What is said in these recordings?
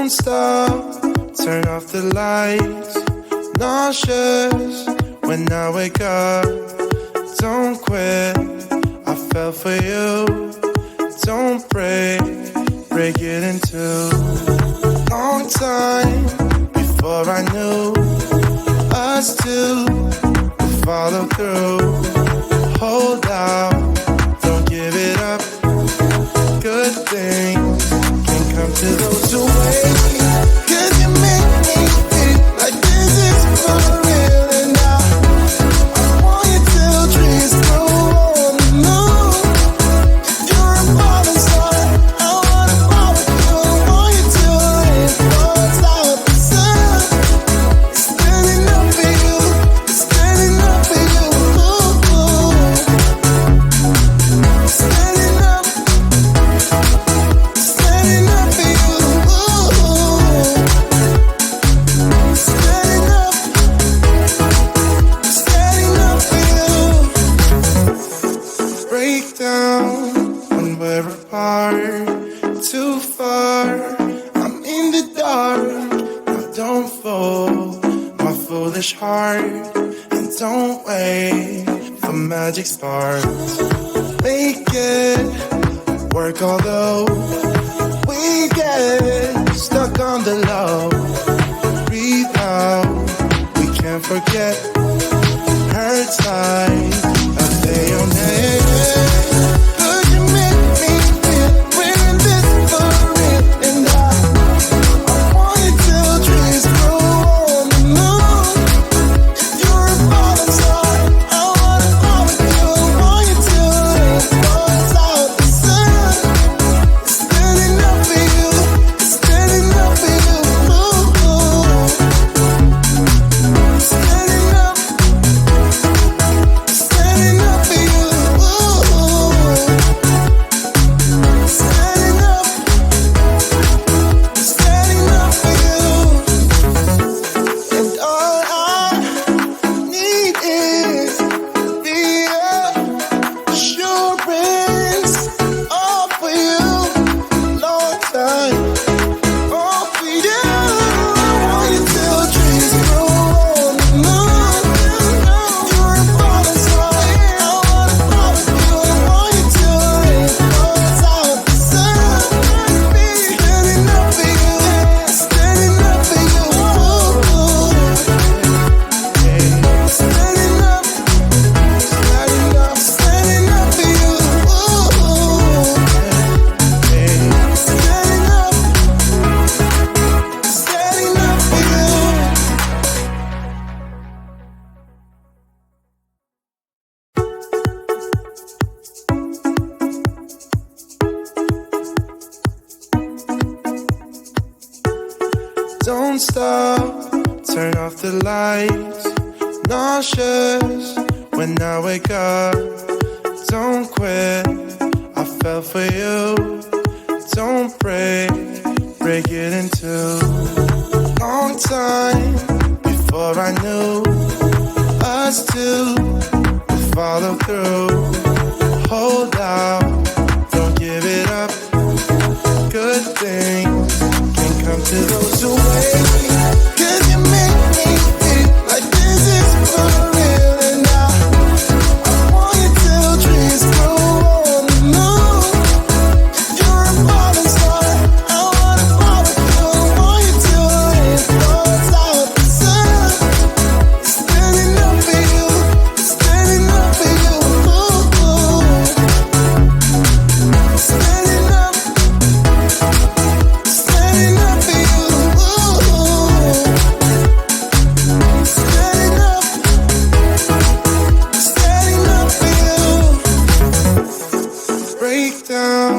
Don't stop, turn off the lights. Nauseous when I wake up. Don't quit, I fell for you. Don't break it in two. Long time before I knew us two would follow through. Hold out, don't give it up. Good things can come to those who wait. 'Cause you make me feel like this is for real. And now I want you till dreams grow on the moon. If you're a falling star, I wanna fall with you. I want you till it falls out the sun. It's standing up for you. It's standing up for you. Ooh. Standing up. Standing up for you. Ooh. Standing up. Standing up for you. Break down when we're apart. Too far, I'm in the dark. Now don't fold my foolish heart. And don't wait for magic sparks. Make it work, although we get stuck on the low. Breathe out, we can't forget. Hurts like a day on end. 'Cause you make me feel we're in this for real. And I want you till dreams grow on the moon. If you're a falling star, I wanna fall with you. I want you till it falls out the sun. It's standing up for you. It's standing up for you. Ooh. Standing up. Standing up for you. Ooh. Standing up. Standing up for you. And all I need is reassurance. All for you. Long time. All for you. I want you till dreams grow on the moon. You're a falling star. I wanna fall with you. I want you till it falls out the sun. Standing up for you. Standing up for you. Standing up. Standing up. Standing up for you. Standing up. Standing up for you. Don't stop, turn off the lights. Nauseous when I wake up. Don't quit, I fell for you. Don't break it in two. Long time before I knew us two would follow through. Hold out, don't give it up. Good things can come to those who wait. 'Cause you make me feel like this is for real. And now I want you till dreams grow on the moon. If you're a falling star, I wanna fall with you. I want you till it falls out the sun. It's standing up for you. It's standing up for you. Ooh. Standing up. Standing up for you. Ooh. Standing up. Standing up for you. Break down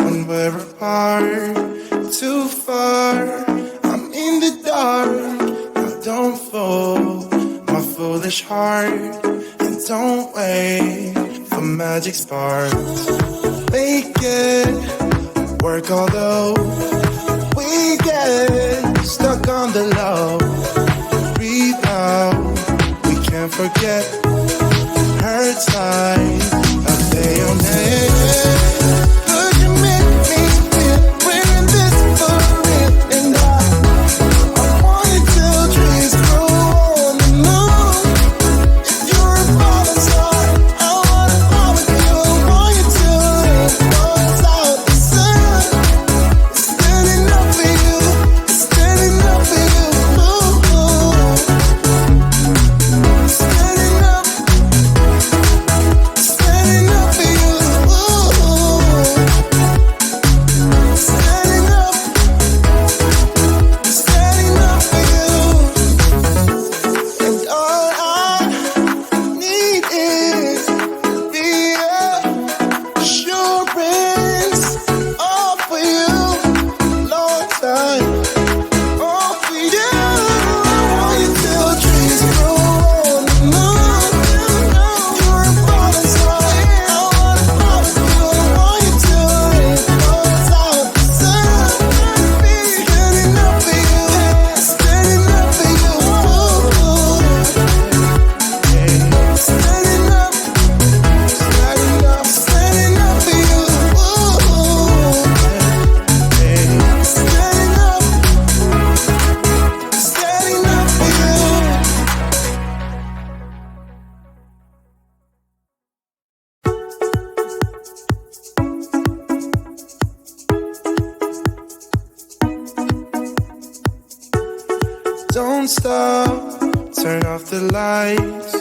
when we're apart. Too far, I'm in the dark. Now don't fold my foolish heart. And don't wait for magic sparks. Make it work, although we get stuck on the low. Breathe out, we can't forget. Hurts like a day on end. 'Cause you make me feel we're in this for real. And Don't stop, turn off the lights.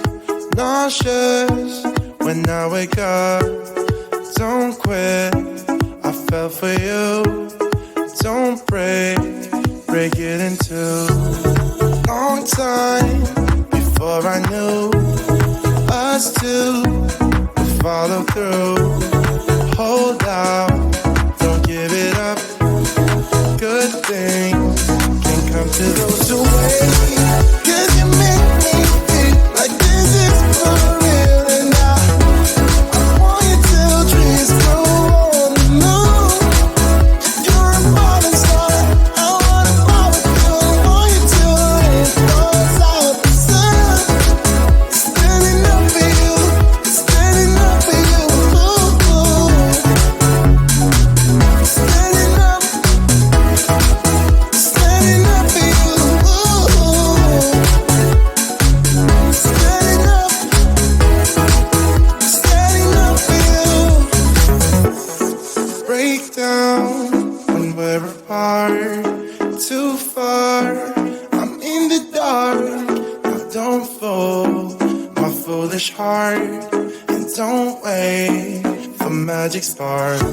Nauseous when I wake up. Don't quit, I fell for you. Don't break it in two. Long time before I knew us two would follow through. Hold out, don't give it up. Good things can come to those who wait. 'Cause you make me feel like this is for real. And I want you till dreams go on the moon. If you're a falling star, I wanna fall with you. I want you till it falls out the sun. It's standing up for you. It's standing up for you. Ooh. Standing up. Standing up for you. Ooh. Standing up. Standing up for you. Break down when we're apart. Too far, I'm in the dark. Now don't fold my foolish heart. And don't wait for magic sparks.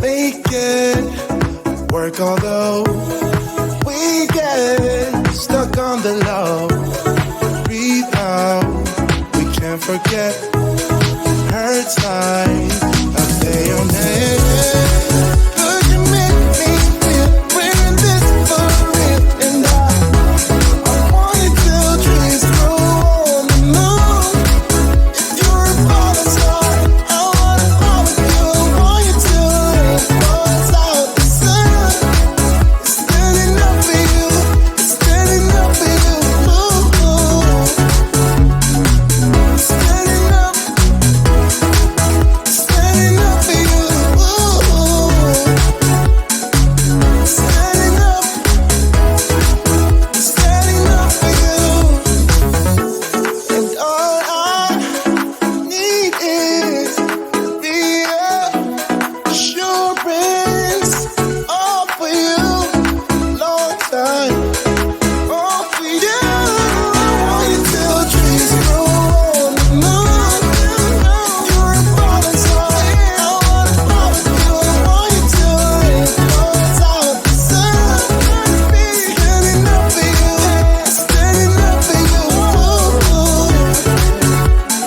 Make it work, although we get stuck on the low. Breathe out, we can't forget. Hurts like a bayonet. 'Cause you make me feel we're in this for real. And I want you till dreams grow on the moon. If you're a falling star, I wanna fall with you. I want you till it falls out the sun. It's standing up for you. It's standing up for you. Ooh. Standing up. Standing up for you. Ooh. Standing up. Standing up for you. And all I need is reassurance. All for you. Long time. All for you. I want you till dreams grow on the moon. You're a falling star. I wanna fall with you. I want you till it falls out the sun. Standing up for you. Standing up for you.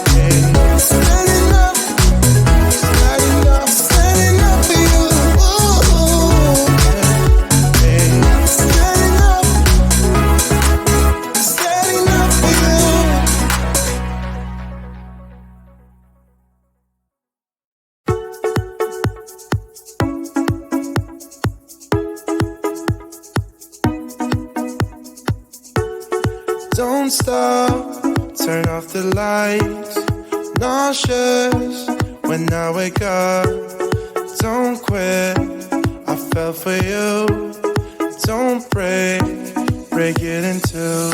Standing up. Standing up. Standing up for you. Standing up. Standing up for you. Don't stop, turn off the lights. Nauseous when I wake up. Don't quit, I fell for you. Don't break it in two.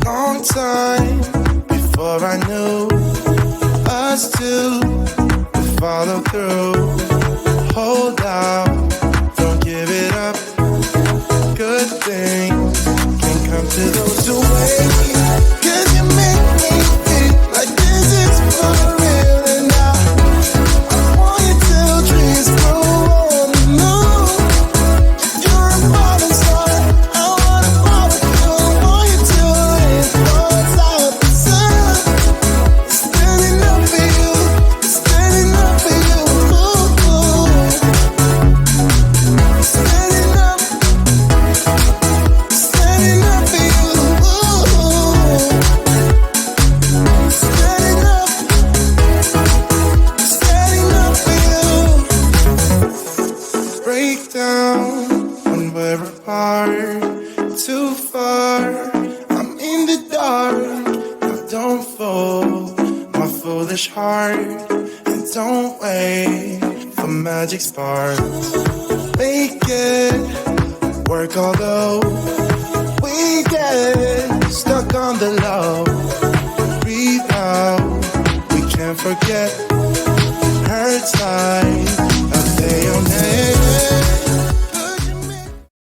Long time before I knew us two would follow through. Hold out, don't give it up. Good things can come to those who wait. 'Cause you make me feel like this is for real. And I want you till dreams grow on the moon. If you're a falling star, I wanna fall with you. I want you till it falls out the sun. It's standing up for you. It's standing up for you. Ooh. Standing up. Standing up for you. Ooh. Standing up. Standing up for you. Break down when we're apart. Too far, I'm in the dark. Now don't fold my foolish heart. And don't wait for magic sparks. Make it work, although we get stuck on the low. Breathe out, we can't forget. Hurts like a bayonet.